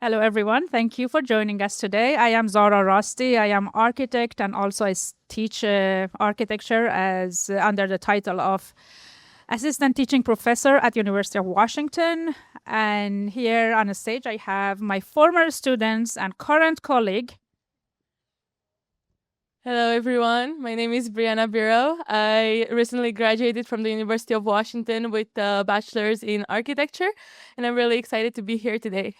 Hello, everyone. Thank you for joining us today. I am Zahra Rasti. I am architect and also I teach architecture as under the title of assistant teaching professor at University of Washington. And here on the stage, I have my former students and current colleague. Hello, everyone. My name is Brianna Biro. I recently graduated from the University of Washington with a bachelor's in architecture, and I'm really excited to be here today.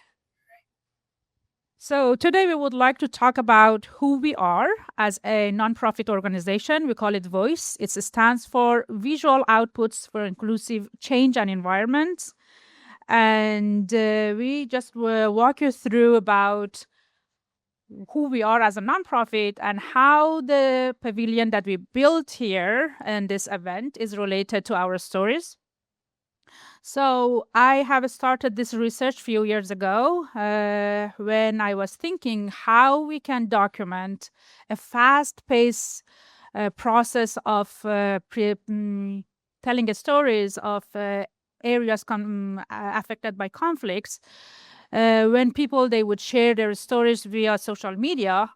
So today we would like to talk about who we are as a nonprofit organization. We call it VOICE. It stands for Visual Outputs for Inclusive Change and Environment. And we just will walk you through about who we are as a nonprofit and how the pavilion that we built here in this event is related to our stories. So I have started this research a few years ago when I was thinking how we can document a fast-paced process of telling stories of areas affected by conflicts. When people they would share their stories via social media,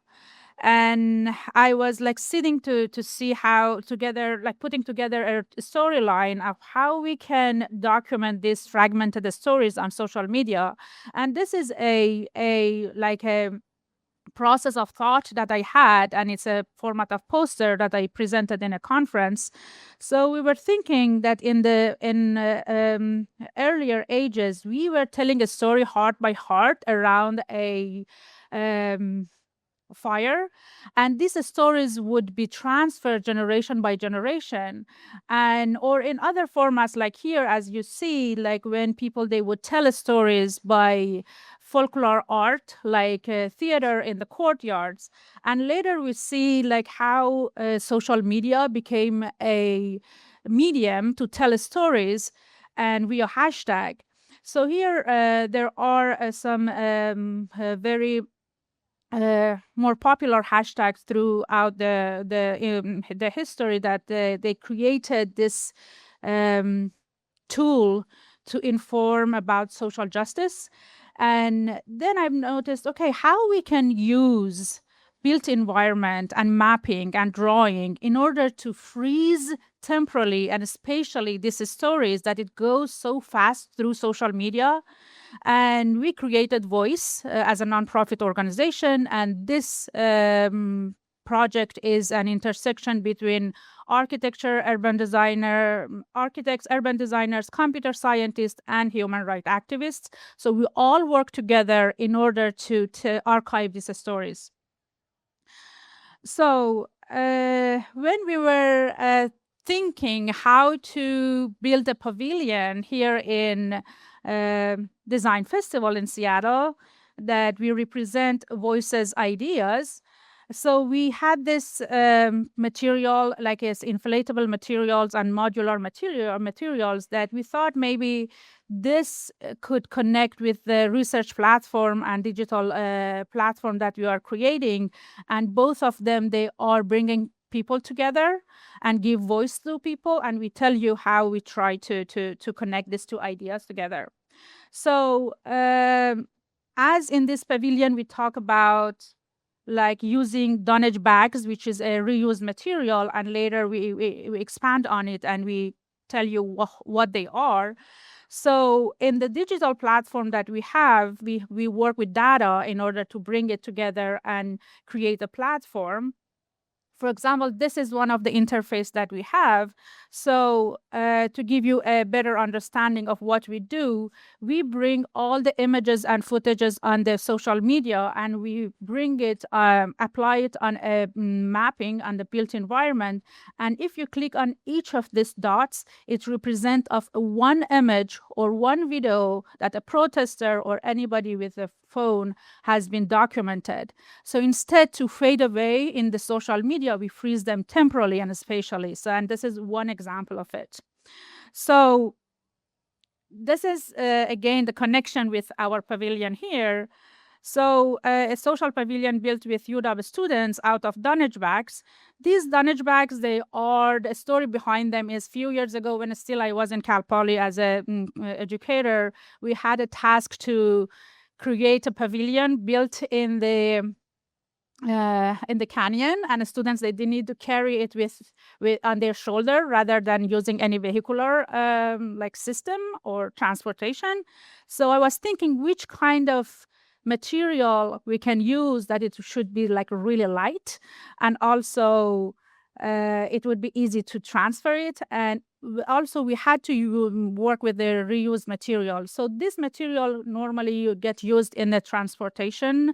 and I was like sitting to see how together like putting together a storyline of how we can document these fragmented stories on social media. And this is a process of thought that I had, and it's a format of poster that I presented in a conference. So we were thinking that in earlier ages we were telling a story heart by heart around a um, fire, and these stories would be transferred generation by generation, and or in other formats like here as you see, like when people they would tell stories by folklore art like theater in the courtyards. And later we see like how social media became a medium to tell stories and via hashtag. So here there are some very more popular hashtags throughout the history that they created this um, tool to inform about social justice. And then I've noticed, okay, how we can use built environment and mapping and drawing in order to freeze temporally and spatially these stories that it goes so fast through social media. And we created Voice as a nonprofit organization, and this project is an intersection between architects, urban designers, computer scientists, and human rights activists. So we all work together in order to archive these stories. So when we were thinking how to build a pavilion here in Design Festival in Seattle, that we represent voices, ideas. So we had this material, like it's inflatable materials and modular materials that we thought maybe this could connect with the research platform and digital platform that we are creating, and both of them they are bringing people together and give voice to people, and we tell you how we try to connect these two ideas together. So as in this pavilion we talk about like using dunnage bags, which is a reused material, and later we expand on it and we tell you what they are. So in the digital platform that we have, we work with data in order to bring it together and create a platform. For example, this is one of the interface that we have. So to give you a better understanding of what we do, we bring all the images and footages on the social media, and we bring it, apply it on a mapping on the built environment. And if you click on each of these dots, it represents of one image or one video that a protester or anybody with a phone has been documented. So instead to fade away in the social media, we freeze them temporally and spatially. So, and this is one example of it. So this is again the connection with our pavilion here. So a social pavilion built with UW students out of dunnage bags. These dunnage bags, the story behind them is few years ago when still I was in Cal Poly as a educator, we had a task to create a pavilion built in the canyon, and the students, they need to carry it with on their shoulder rather than using any vehicular like system or transportation. So I was thinking which kind of material we can use that it should be like really light, and also it would be easy to transfer it, and also we had to work with the reused material. So this material normally you get used in the transportation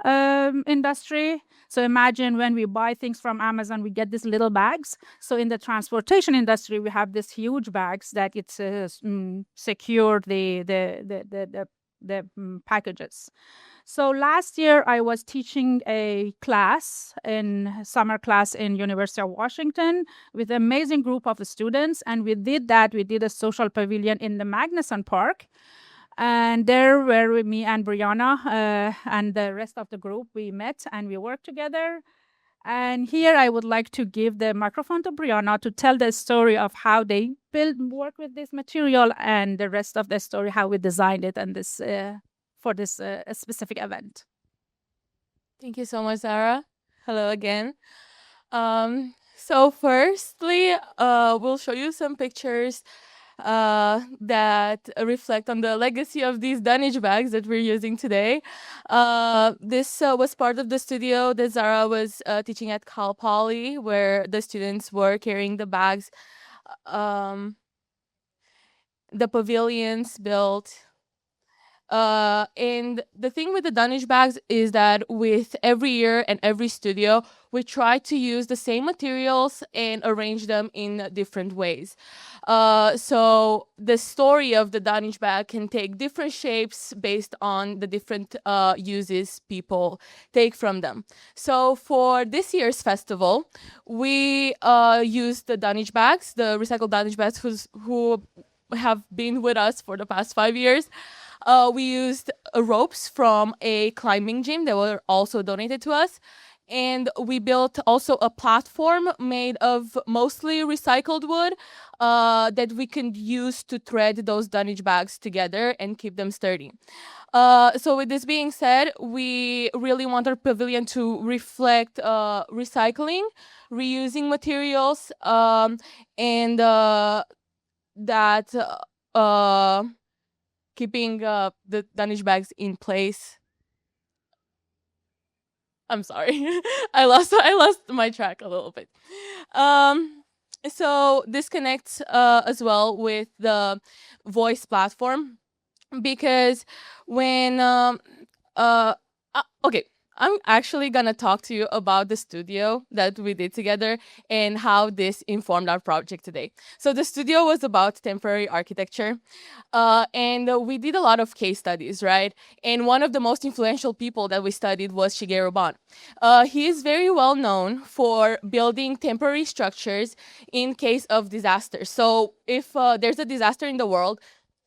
industry. So imagine when we buy things from Amazon, we get these little bags. So in the transportation industry, we have these huge bags that it's secure the packages. So last year I was teaching a class in summer class in University of Washington with an amazing group of students, and we did a social pavilion in the Magnuson Park. And there were me and Brianna and the rest of the group. We met and we worked together. And here I would like to give the microphone to Brianna to tell the story of how they work with this material, and the rest of the story, how we designed it and this for this specific event. Thank you so much, Zahra. Hello again. So firstly, we'll show you some pictures that reflect on the legacy of these dunnage bags that we're using today. This was part of the studio that Zahra was teaching at Cal Poly, where the students were carrying the bags. The pavilions built. And the thing with the dunnage bags is that with every year and every studio, we try to use the same materials and arrange them in different ways. So the story of the dunnage bag can take different shapes based on the different uses people take from them. So for this year's festival, we used the dunnage bags, the recycled dunnage bags who have been with us for the past 5 years. We used ropes from a climbing gym that were also donated to us. And we built also a platform made of mostly recycled wood that we can use to thread those dunnage bags together and keep them sturdy. So with this being said, we really want our pavilion to reflect recycling, reusing materials, and that keeping the dunnage bags in place. I'm sorry. I lost my track a little bit. So this connects as well with the voice platform, because when okay, I'm actually gonna talk to you about the studio that we did together and how this informed our project today. So the studio was about temporary architecture, and we did a lot of case studies, right? And one of the most influential people that we studied was Shigeru Ban. He is very well known for building temporary structures in case of disaster. So if there's a disaster in the world,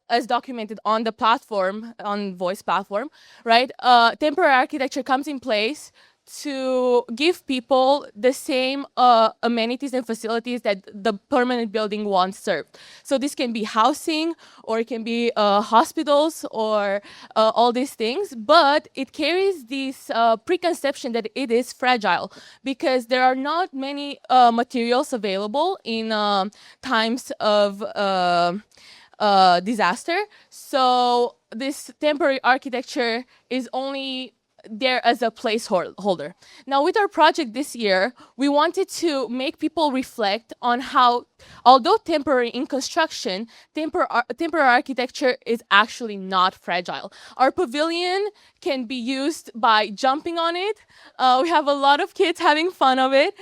as documented on the platform, on voice platform, right? Temporary architecture comes in place to give people the same amenities and facilities that the permanent building once served. So this can be housing, or it can be hospitals, or all these things, but it carries this preconception that it is fragile, because there are not many materials available in times of disaster. So this temporary architecture is only there as a placeholder. Now, with our project this year, we wanted to make people reflect on how, although temporary in construction, temporary architecture is actually not fragile. Our pavilion can be used by jumping on it. We have a lot of kids having fun of it.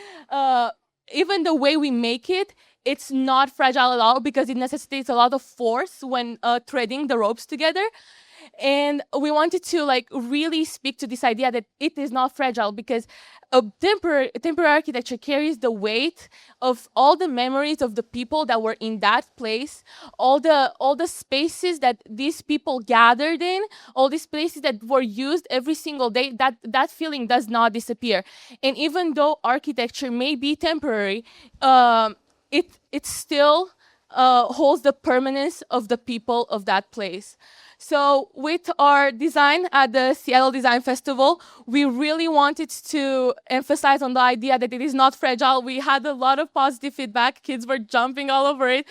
Even the way we make it, it's not fragile at all, because it necessitates a lot of force when threading the ropes together. And we wanted to really speak to this idea that it is not fragile, because a temporary architecture carries the weight of all the memories of the people that were in that place, all the spaces that these people gathered in, all these places that were used every single day. That feeling does not disappear. And even though architecture may be temporary, it still holds the permanence of the people of that place. So with our design at the Seattle Design Festival, we really wanted to emphasize on the idea that it is not fragile. We had a lot of positive feedback. Kids were jumping all over it.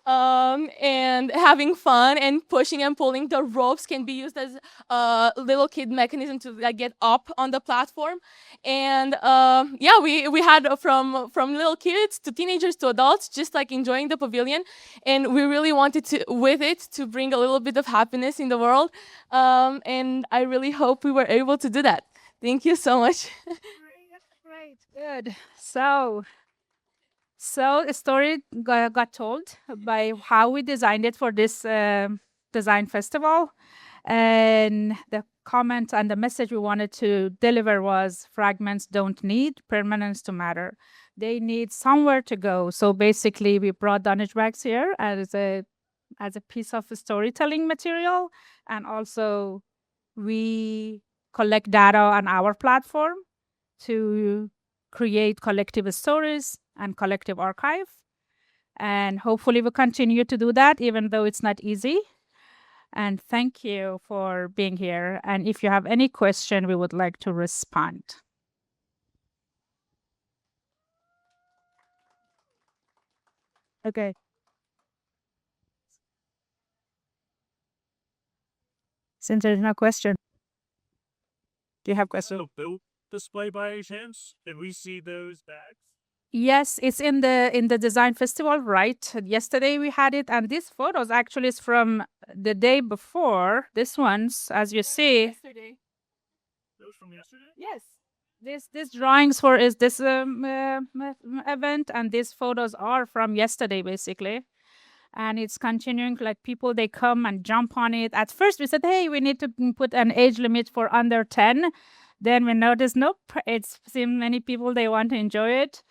And having fun and pushing and pulling. The ropes can be used as a little kid mechanism to like get up on the platform. And yeah, we had from little kids to teenagers to adults just like enjoying the pavilion, and we really wanted to with it to bring a little bit of happiness in the world. And I really hope we were able to do that. Thank you so much. Great, good. So a story got told by how we designed it for this design festival, and the comment and the message we wanted to deliver was: fragments don't need permanence to matter; they need somewhere to go. So basically, we brought dunnage bags here as a piece of storytelling material, and also we collect data on our platform to create collective stories and collective archive. And hopefully we'll continue to do that, even though it's not easy. And thank you for being here. And if you have any question, we would like to respond. Okay. Since there's no question, do you have questions? Built display by any chance? Did we see those bags? Yes, it's in the design festival, right? Yesterday we had it, and these photos actually is from the day before. This one's, as you see, Yesterday. Those from yesterday? Yes. this drawings for is this event, and these photos are from yesterday, basically. And it's continuing, like people, they come and jump on it. At first we said, hey, we need to put an age limit for under 10. Then we noticed, nope, it's seen many people, they want to enjoy it.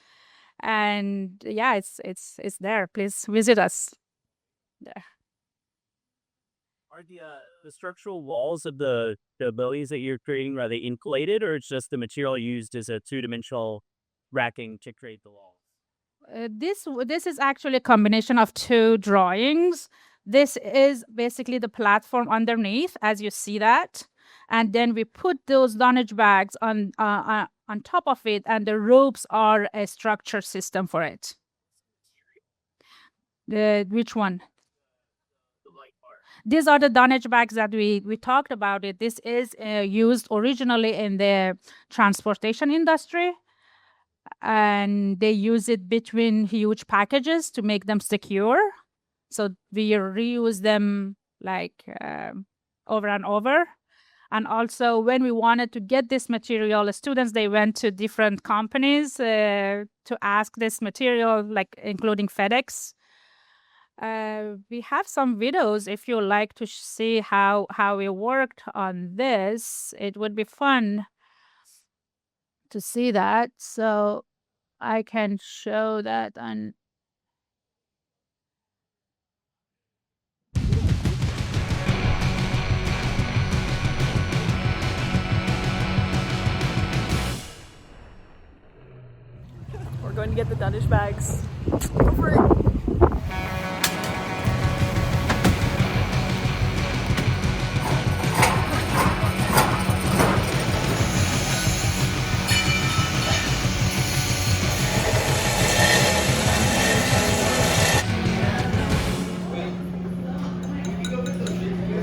And yeah, it's there. Please visit us there. Are the structural walls of the abilities that you're creating, are they insulated, or it's just the material used as a two-dimensional racking to create the walls? This is actually a combination of two drawings. This is basically the platform underneath, as you see that, and then we put those dunnage bags on top of it, and the ropes are a structure system for it. Which one? The light part. These are the dunnage bags that we talked about it. This is used originally in the transportation industry, and they use it between huge packages to make them secure. So we reuse them like over and over. And also, when we wanted to get this material, the students, they went to different companies to ask this material, like including FedEx. We have some videos if you like to see how we worked on this. It would be fun to see that. So I can show that on. We're going to get the dunnage bags. Go for it.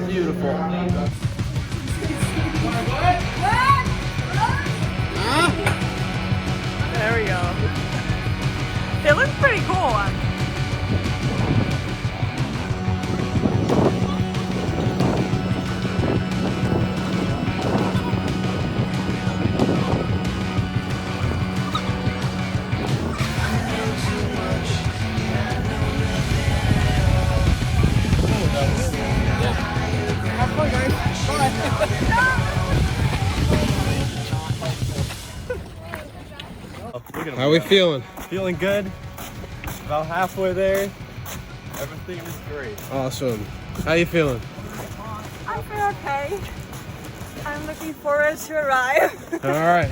Beautiful. There we go. It looks pretty cool. How we feeling? Feeling good. About halfway there. Everything is great. Awesome. How you feeling? I feel okay. I'm looking forward to arrive. All right.